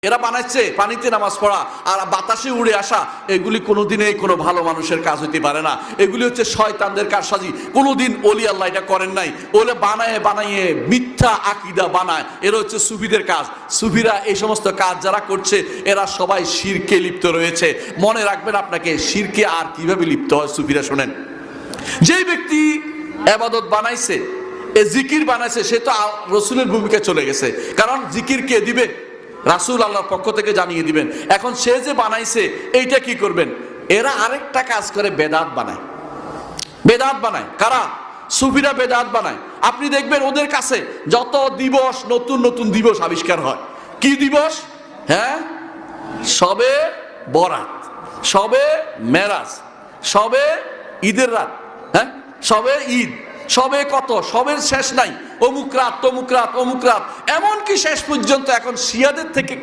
এরা বানাইছে পানিতে নামাজ পড়া আর বাতাসে উড়ে আসা, এগুলি কোনোদিনই কোনো ভালো মানুষের কাজ হতে পারে না। এগুলি হচ্ছে শয়তানদের কারসাজি। কোনোদিন ওলি আল্লাহ এটা করেন নাই। ওলে বানাইয়ে মিথ্যা আকীদা বানায়, এরা হচ্ছে সুফিদের কাজ। সুফিরা এই সমস্ত কাজ যারা করছে এরা সবাই শিরকে লিপ্ত রয়েছে। মনে রাখবেন আপনাকে, শিরকে আর কিভাবে লিপ্ত হয় সুফিরা শোনেন। যেই ব্যক্তি ইবাদত বানাইছে, এই জিকির বানাইছে, সে তো রাসূলের ভূমিকায় চলে গেছে। কারণ জিকির কে দিবে? রাসূল আল্লাহর পক্ষ থেকে জানিয়ে দিবেন। এখন সে যে বানাইছে এইটা কি করবেন? এরা আরেকটা কাজ করে, বেদাত বানায়। বেদাত বানায় কারা? সুফিরা বেদাত বানায়। আপনি দেখবেন ওদের কাছে যত দিবস, নতুন নতুন দিবস আবিষ্কার হয়। কি দিবস? হ্যাঁ, সবে বরাত, সবে মেরাজ, সবে ঈদের রাত, হ্যাঁ, সবে ঈদ, সবে কত, সবের শেষ নাই। অমুক রাত, তমুক রাত, অমুক রাত, এমনকি শেষ পর্যন্ত এখন শিয়াদের থেকে